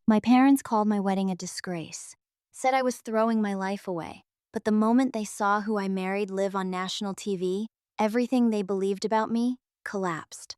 My parents called my wedding a disgrace, said I was throwing my life away. But the moment they saw who I married live on national TV, everything they believed about me collapsed.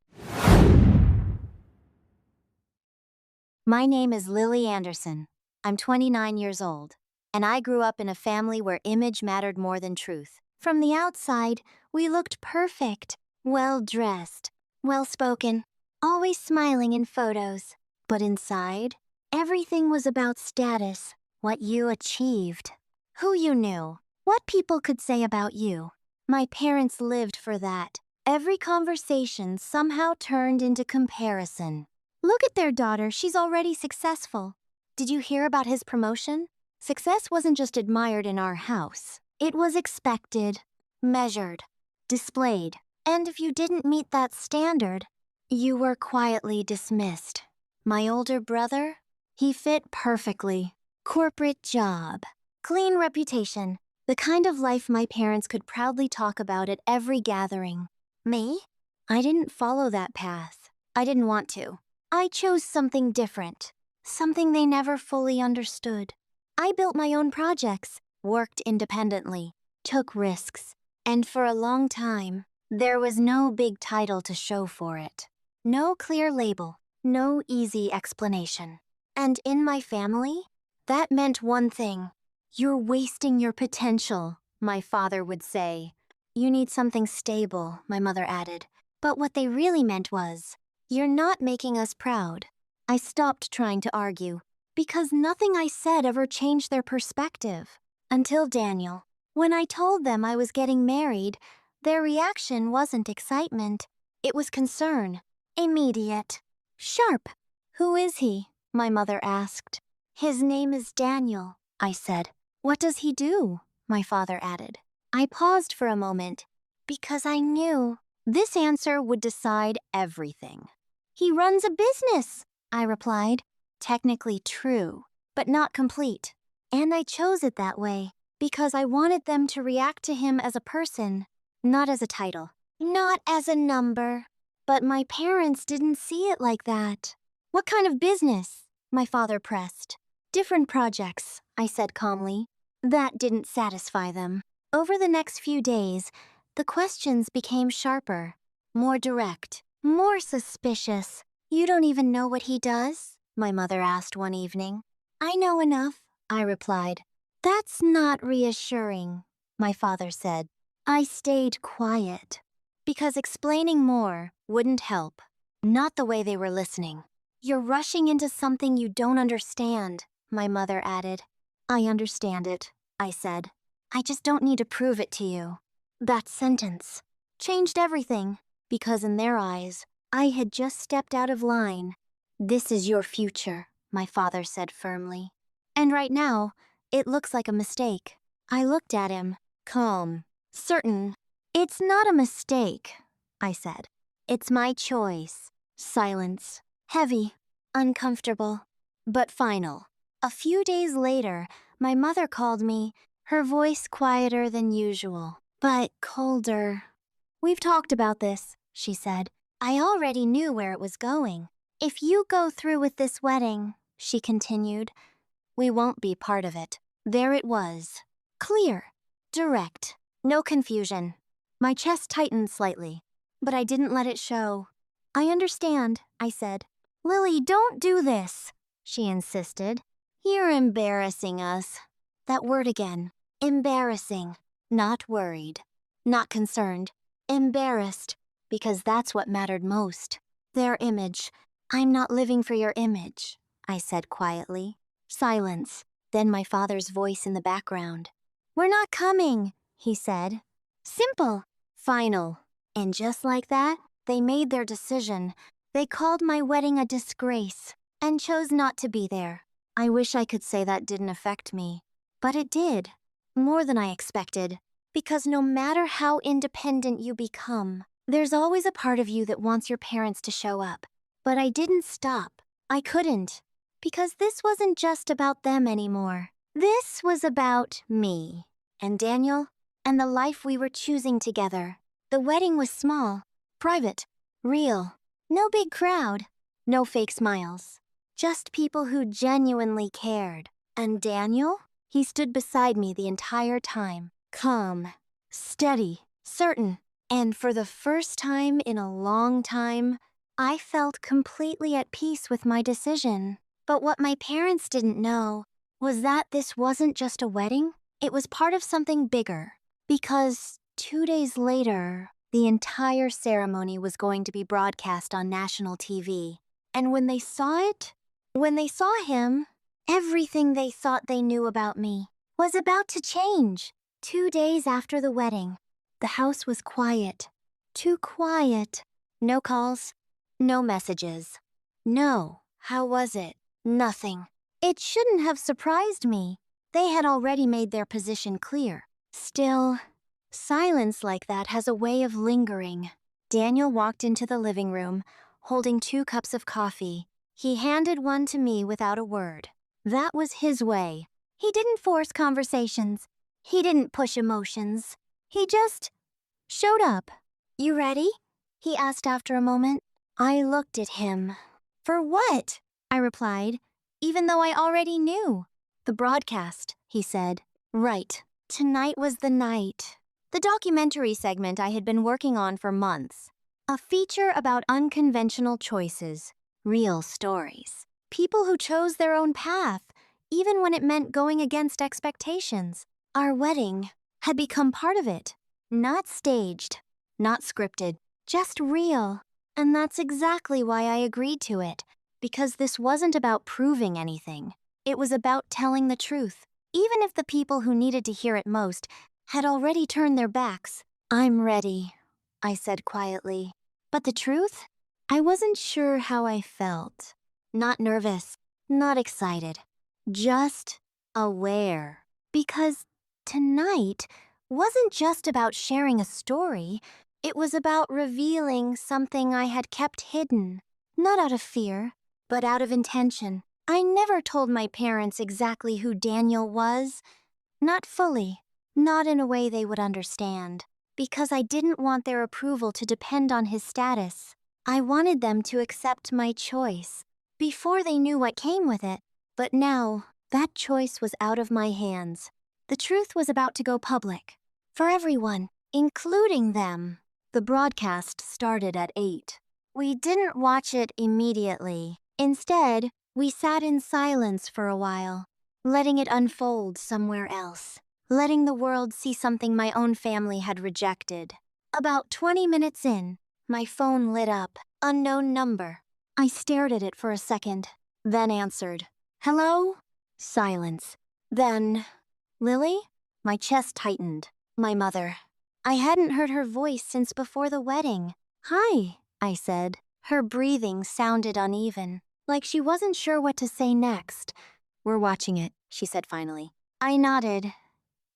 My name is Lily Anderson. I'm 29 years old, and I grew up in a family where image mattered more than truth. From the outside, we looked perfect, well-dressed, well-spoken, always smiling in photos. But inside, everything was about status, what you achieved, who you knew, what people could say about you. My parents lived for that. Every conversation somehow turned into comparison. Look at their daughter, she's already successful. Did you hear about his promotion? Success wasn't just admired in our house. It was expected, measured, displayed. And if you didn't meet that standard, you were quietly dismissed. My older brother? He fit perfectly. Corporate job, clean reputation, the kind of life my parents could proudly talk about at every gathering. Me? I didn't follow that path. I didn't want to. I chose something different, something they never fully understood. I built my own projects, worked independently, took risks, and for a long time, there was no big title to show for it. No clear label, no easy explanation. And in my family, that meant one thing. You're wasting your potential, my father would say. You need something stable, my mother added. But what they really meant was, you're not making us proud. I stopped trying to argue, because nothing I said ever changed their perspective. Until Daniel. When I told them I was getting married, their reaction wasn't excitement. It was concern. Immediate. Sharp. Who is he? My mother asked. His name is Daniel, I said. What does he do? My father added. I paused for a moment, because I knew this answer would decide everything. He runs a business, I replied. Technically true, but not complete. And I chose it that way, because I wanted them to react to him as a person, not as a title, not as a number. But my parents didn't see it like that. What kind of business? My father pressed. Different projects, I said calmly. That didn't satisfy them. Over the next few days, the questions became sharper, more direct, more suspicious. You don't even know what he does? My mother asked one evening. I know enough, I replied. That's not reassuring, my father said. I stayed quiet, because explaining more wouldn't help. Not the way they were listening. You're rushing into something you don't understand, my mother added. I understand it, I said. I just don't need to prove it to you. That sentence changed everything, because in their eyes, I had just stepped out of line. This is your future, my father said firmly. And right now, it looks like a mistake. I looked at him, calm, certain. It's not a mistake, I said. It's my choice. Silence. Heavy. Uncomfortable. But final. A few days later, my mother called me, her voice quieter than usual, but colder. We've talked about this, she said. I already knew where it was going. If you go through with this wedding, she continued, we won't be part of it. There it was. Clear. Direct. No confusion. My chest tightened slightly, but I didn't let it show. I understand, I said. Lily, don't do this, she insisted. You're embarrassing us. That word again. Embarrassing. Not worried. Not concerned. Embarrassed. Because that's what mattered most. Their image. I'm not living for your image, I said quietly. Silence. Then my father's voice in the background. We're not coming, he said. Simple. Final. And just like that, they made their decision. They called my wedding a disgrace and chose not to be there. I wish I could say that didn't affect me, but it did. More than I expected. Because no matter how independent you become, there's always a part of you that wants your parents to show up. But I didn't stop. I couldn't. Because this wasn't just about them anymore. This was about me and Daniel and the life we were choosing together. The wedding was small, private, real. No big crowd. No fake smiles. Just people who genuinely cared. And Daniel? He stood beside me the entire time, calm, steady, certain. And for the first time in a long time, I felt completely at peace with my decision. But what my parents didn't know was that this wasn't just a wedding, it was part of something bigger. Because 2 days later, the entire ceremony was going to be broadcast on national TV. And when they saw him, everything they thought they knew about me was about to change. 2 days after the wedding, the house was quiet. Too quiet. No calls, no messages. No, how was it? Nothing. It shouldn't have surprised me. They had already made their position clear. Still, silence like that has a way of lingering. Daniel walked into the living room, holding 2 cups of coffee. He handed one to me without a word. That was his way. He didn't force conversations. He didn't push emotions. He just showed up. "You ready?" he asked after a moment. I looked at him. "For what?" I replied, even though I already knew. "The broadcast," he said. "Right. Tonight was the night." The documentary segment I had been working on for months. A feature about unconventional choices, real stories. People who chose their own path, even when it meant going against expectations. Our wedding had become part of it. Not staged, not scripted, just real. And that's exactly why I agreed to it, because this wasn't about proving anything. It was about telling the truth, even if the people who needed to hear it most had already turned their backs. "I'm ready," I said quietly. But the truth? I wasn't sure how I felt. Not nervous, not excited, just aware. Because tonight wasn't just about sharing a story, it was about revealing something I had kept hidden. Not out of fear, but out of intention. I never told my parents exactly who Daniel was. Not fully, not in a way they would understand. Because I didn't want their approval to depend on his status. I wanted them to accept my choice before they knew what came with it. But now, that choice was out of my hands. The truth was about to go public. For everyone, including them. The broadcast started at 8. We didn't watch it immediately. Instead, we sat in silence for a while, letting it unfold somewhere else. Letting the world see something my own family had rejected. About 20 minutes in, my phone lit up. Unknown number. I stared at it for a second, then answered. "Hello?" Silence. Then, "Lily?" My chest tightened. My mother. I hadn't heard her voice since before the wedding. "Hi," I said. Her breathing sounded uneven, like she wasn't sure what to say next. "We're watching it," she said finally. I nodded,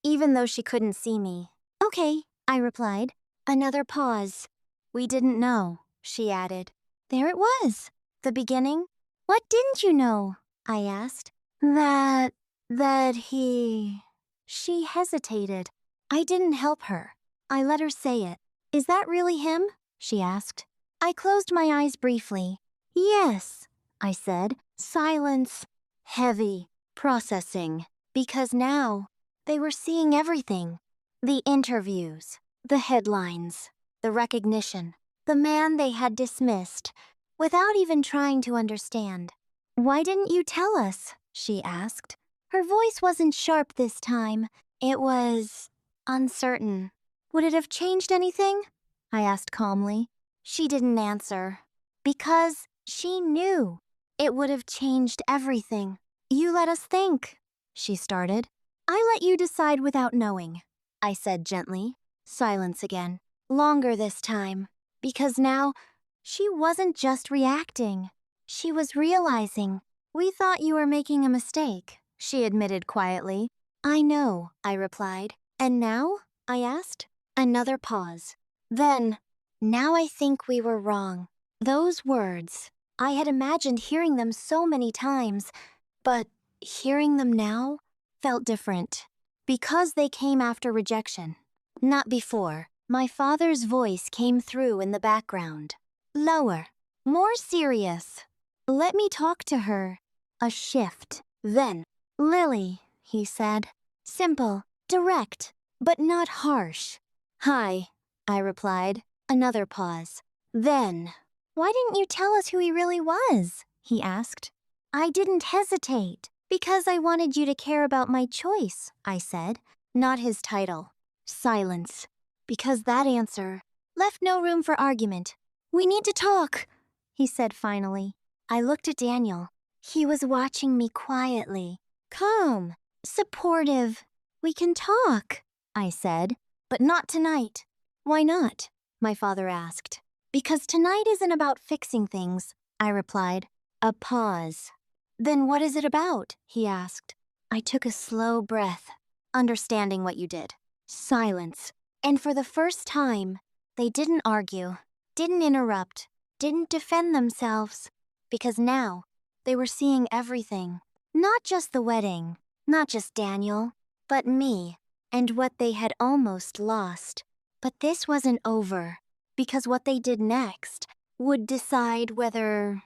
even though she couldn't see me. "Okay," I replied. Another pause. "We didn't know," she added. There it was. The beginning. "What didn't you know?" I asked. That he... She hesitated. I didn't help her. I let her say it. "Is that really him?" she asked. I closed my eyes briefly. "Yes," I said. Silence. Heavy. Processing. Because now, they were seeing everything. The interviews, the headlines, the recognition, the man they had dismissed, without even trying to understand. "Why didn't you tell us?" she asked. Her voice wasn't sharp this time. It was uncertain. "Would it have changed anything?" I asked calmly. She didn't answer. Because she knew it would have changed everything. "You let us think," she started. "I let you decide without knowing," I said gently. Silence again. Longer this time. Because now, she wasn't just reacting. She was realizing. "We thought you were making a mistake," she admitted quietly. "I know," I replied. "And now?" I asked. Another pause. Then, "Now I think we were wrong." Those words, I had imagined hearing them so many times, but hearing them now felt different. Because they came after rejection, not before. My father's voice came through in the background. Lower, more serious. Let me talk to her. A shift. Then, Lily, he said. Simple, direct, but not harsh. Hi, I replied. Another pause. Then, why didn't you tell us who he really was? He asked. I didn't hesitate. Because I wanted you to care about my choice, I said, not his title. Silence. Because that answer left no room for argument. We need to talk, he said finally. I looked at Daniel. He was watching me quietly. Calm, supportive. We can talk, I said, but not tonight. Why not? My father asked. Because tonight isn't about fixing things, I replied. A pause. Then what is it about? He asked. I took a slow breath, understanding what you did. Silence. And for the first time, they didn't argue, didn't interrupt, didn't defend themselves. Because now, they were seeing everything. Not just the wedding, not just Daniel, but me, and what they had almost lost. But this wasn't over, because what they did next would decide whether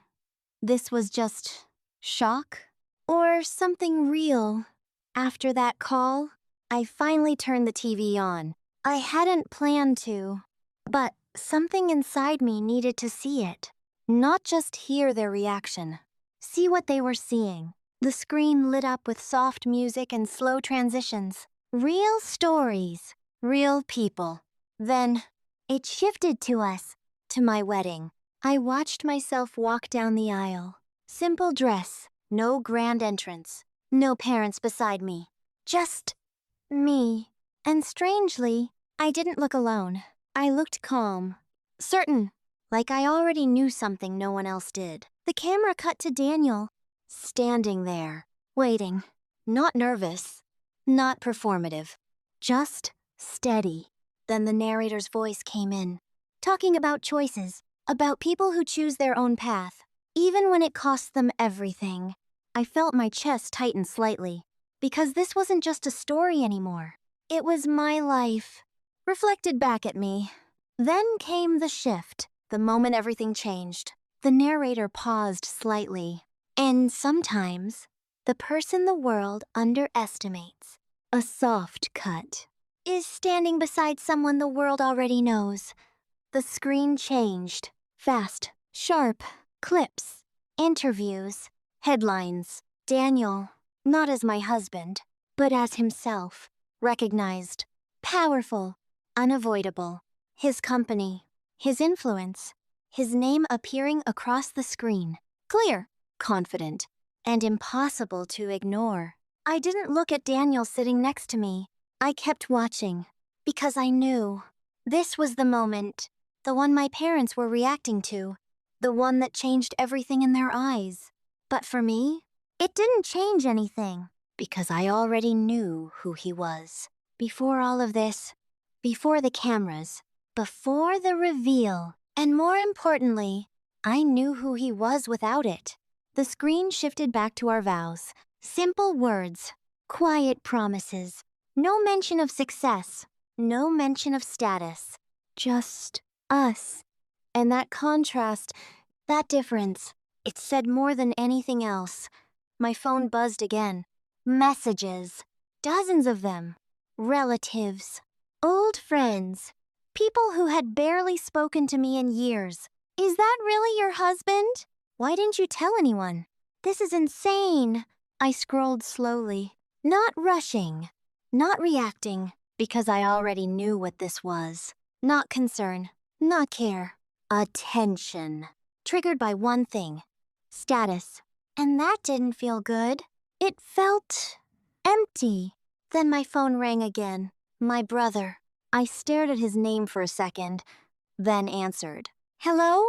this was just shock or something real. After that call, I finally turned the TV on. I hadn't planned to, but something inside me needed to see it. Not just hear their reaction. See what they were seeing. The screen lit up with soft music and slow transitions. Real stories. Real people. Then, it shifted to us. To my wedding. I watched myself walk down the aisle. Simple dress. No grand entrance. No parents beside me. Just me. And strangely, I didn't look alone. I looked calm. Certain. Like I already knew something no one else did. The camera cut to Daniel, standing there, waiting. Not nervous, not performative, just steady. Then the narrator's voice came in, talking about choices, about people who choose their own path, even when it costs them everything. I felt my chest tighten slightly, because this wasn't just a story anymore. It was my life, reflected back at me. Then came the shift. The moment everything changed, the narrator paused slightly. And sometimes, the person the world underestimates, a soft cut, is standing beside someone the world already knows. The screen changed. Fast, sharp, clips, interviews, headlines. Daniel, not as my husband, but as himself, recognized, powerful, unavoidable. His company. His influence, his name appearing across the screen. Clear, confident, and impossible to ignore. I didn't look at Daniel sitting next to me. I kept watching, because I knew. This was the moment, the one my parents were reacting to, the one that changed everything in their eyes. But for me, it didn't change anything, because I already knew who he was. Before all of this, before the cameras, before the reveal, and more importantly, I knew who he was without it. The screen shifted back to our vows. Simple words, quiet promises, no mention of success, no mention of status, just us. And that contrast, that difference, it said more than anything else. My phone buzzed again. Messages, dozens of them, relatives, old friends. People who had barely spoken to me in years. Is that really your husband? Why didn't you tell anyone? This is insane. I scrolled slowly, not rushing, not reacting, because I already knew what this was. Not concern, not care. Attention. Triggered by one thing. Status. And that didn't feel good. It felt empty. Then my phone rang again. My brother. I stared at his name for a second, then answered. Hello?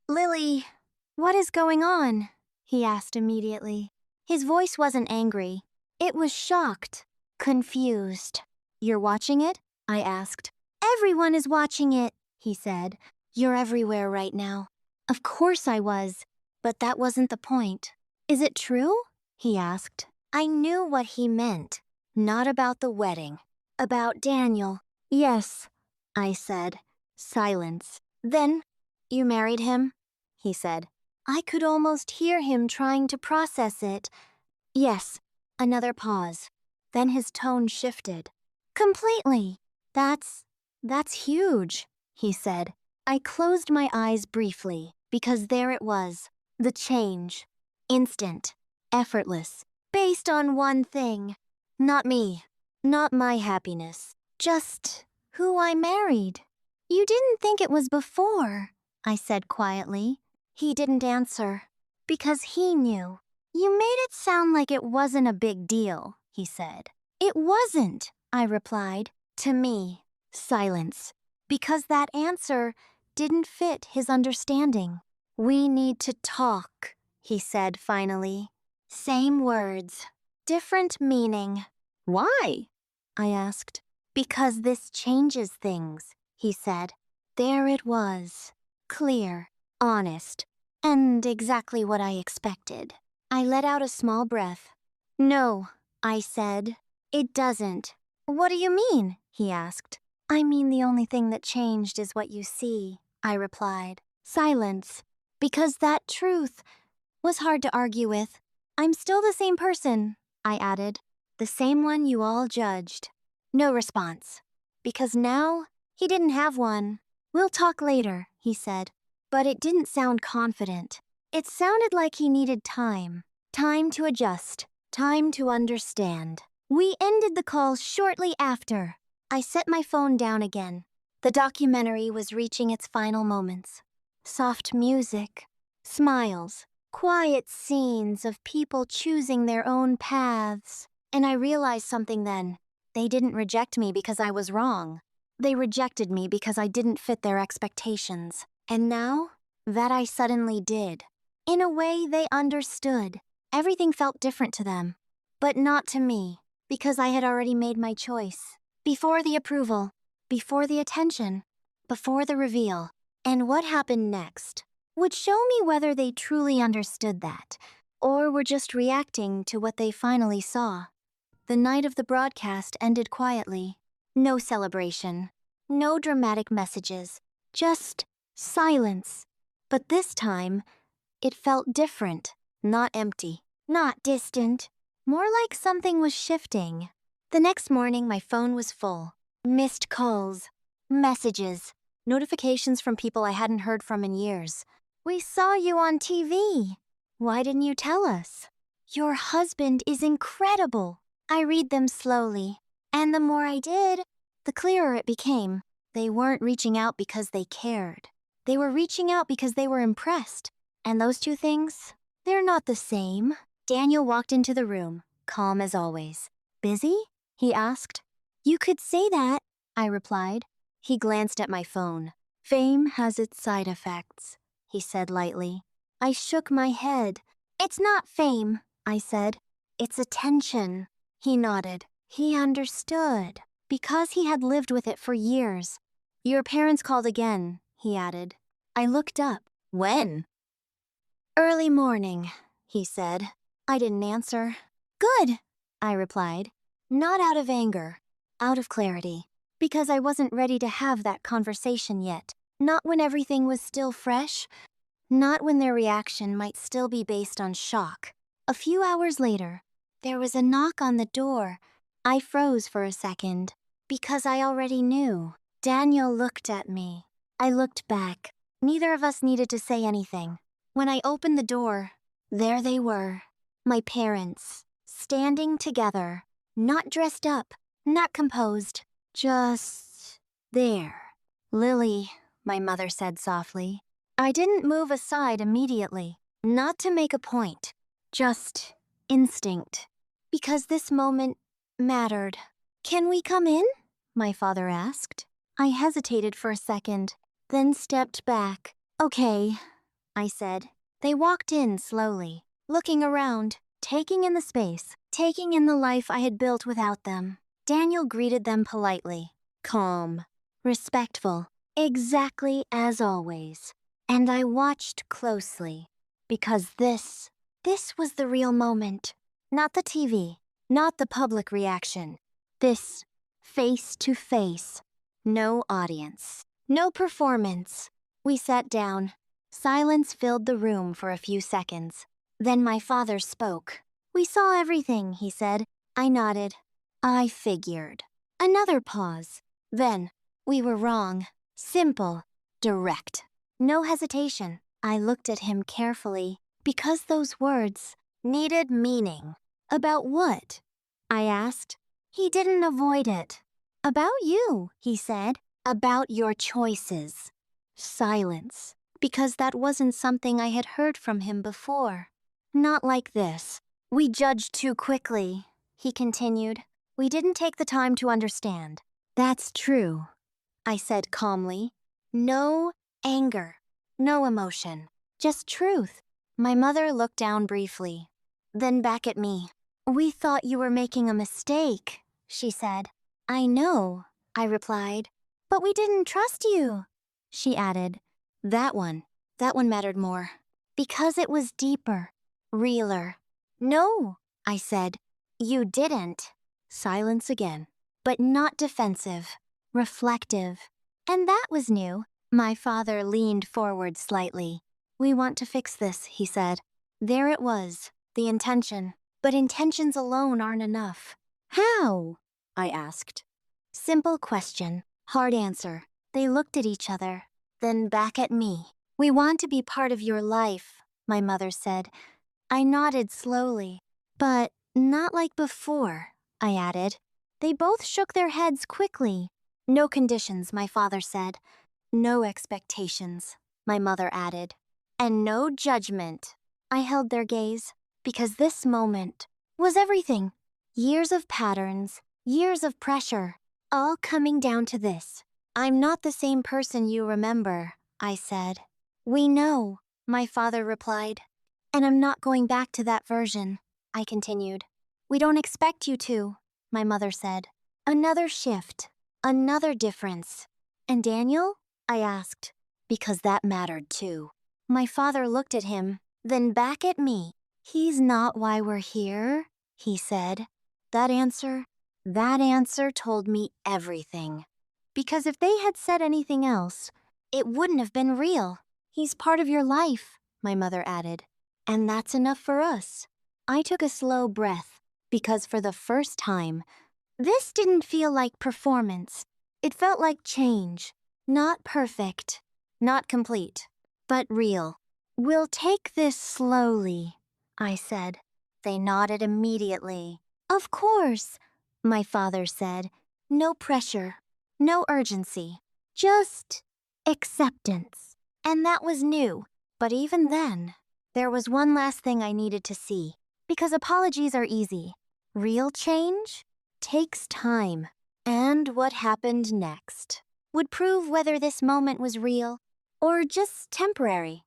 Lily, what is going on? He asked immediately. His voice wasn't angry. It was shocked, confused. You're watching it? I asked. Everyone is watching it, he said. You're everywhere right now. Of course I was, but that wasn't the point. Is it true? He asked. I knew what he meant. Not about the wedding. About Daniel. Yes, I said. Silence. Then, you married him? He said. I could almost hear him trying to process it. Yes, another pause. Then his tone shifted. Completely. That's huge, he said. I closed my eyes briefly, because there it was. The change. Instant. Effortless. Based on one thing. Not me. Not my happiness. Just who I married. You didn't think it was before, I said quietly. He didn't answer. Because he knew. You made it sound like it wasn't a big deal, he said. It wasn't, I replied. To me. Silence. Because that answer didn't fit his understanding. We need to talk, he said finally. Same words. Different meaning. Why? I asked. Because this changes things, he said. There it was. Clear. Honest. And exactly what I expected. I let out a small breath. No, I said. It doesn't. What do you mean? He asked. I mean the only thing that changed is what you see, I replied. Silence. Because that truth was hard to argue with. I'm still the same person, I added. The same one you all judged. No response. Because now, he didn't have one. We'll talk later, he said. But it didn't sound confident. It sounded like he needed time. Time to adjust. Time to understand. We ended the call shortly after. I set my phone down again. The documentary was reaching its final moments. Soft music. Smiles. Quiet scenes of people choosing their own paths. And I realized something then. They didn't reject me because I was wrong. They rejected me because I didn't fit their expectations. And now, that I suddenly did. In a way, they understood. Everything felt different to them. But not to me, because I had already made my choice. Before the approval, before the attention, before the reveal. And what happened next would show me whether they truly understood that, or were just reacting to what they finally saw. The night of the broadcast ended quietly. No celebration. No dramatic messages. Just silence. But this time, it felt different. Not empty. Not distant. More like something was shifting. The next morning, my phone was full. Missed calls. Messages. Notifications from people I hadn't heard from in years. We saw you on TV. Why didn't you tell us? Your husband is incredible. I read them slowly. And the more I did, the clearer it became. They weren't reaching out because they cared. They were reaching out because they were impressed. And those two things, they're not the same. Daniel walked into the room, calm as always. Busy? He asked. You could say that, I replied. He glanced at my phone. Fame has its side effects, he said lightly. I shook my head. It's not fame, I said. It's attention. He nodded. He understood, because he had lived with it for years. Your parents called again, he added. I looked up. When? Early morning, he said. I didn't answer. Good, I replied. Not out of anger, out of clarity. Because I wasn't ready to have that conversation yet. Not when everything was still fresh. Not when their reaction might still be based on shock. A few hours later, there was a knock on the door. I froze for a second, because I already knew. Daniel looked at me. I looked back. Neither of us needed to say anything. When I opened the door, there they were. My parents, standing together. Not dressed up, not composed. Just there. Lily, my mother said softly. I didn't move aside immediately, not to make a point. Just instinct. Because this moment mattered. Can we come in? My father asked. I hesitated for a second, then stepped back. Okay, I said. They walked in slowly, looking around, taking in the space, taking in the life I had built without them. Daniel greeted them politely, calm, respectful, exactly as always. And I watched closely, because this was the real moment. Not the TV, not the public reaction. This, face to face. No audience, no performance. We sat down. Silence filled the room for a few seconds. Then my father spoke. "We saw everything," he said. I nodded. "I figured." Another pause. Then, "We were wrong. Simple. Direct. No hesitation." I looked at him carefully, because those words needed meaning. "About what?" I asked. He didn't avoid it. "About you," he said. "About your choices." Silence, because that wasn't something I had heard from him before. "Not like this. We judged too quickly," he continued. "We didn't take the time to understand." "That's true," I said calmly. No anger, no emotion, just truth. My mother looked down briefly, then back at me. "We thought you were making a mistake," she said. "I know," I replied. "But we didn't trust you," she added. That one mattered more, because it was deeper, realer. "No," I said. "You didn't." Silence again, but not defensive, reflective. And that was new. My father leaned forward slightly. "We want to fix this," he said. There it was, the intention. But intentions alone aren't enough. "How?" I asked. Simple question, hard answer. They looked at each other, then back at me. "We want to be part of your life," my mother said. I nodded slowly. "But not like before," I added. They both shook their heads quickly. "No conditions," my father said. "No expectations," my mother added. "And no judgment." I held their gaze, because this moment was everything. Years of patterns, years of pressure, all coming down to this. "I'm not the same person you remember," I said. "We know," my father replied. "And I'm not going back to that version," I continued. "We don't expect you to," my mother said. Another shift, another difference. "And Daniel?" I asked, because that mattered too. My father looked at him, then back at me. "He's not why we're here," he said. That answer told me everything. Because if they had said anything else, it wouldn't have been real. "He's part of your life," my mother added. "And that's enough for us." I took a slow breath, because for the first time, this didn't feel like performance. It felt like change. Not perfect, not complete, but real. "We'll take this slowly," I said. They nodded immediately. "Of course," my father said. "No pressure, no urgency, just acceptance." And that was new. But even then, there was one last thing I needed to see. Because apologies are easy. Real change takes time. And what happened next would prove whether this moment was real or just temporary.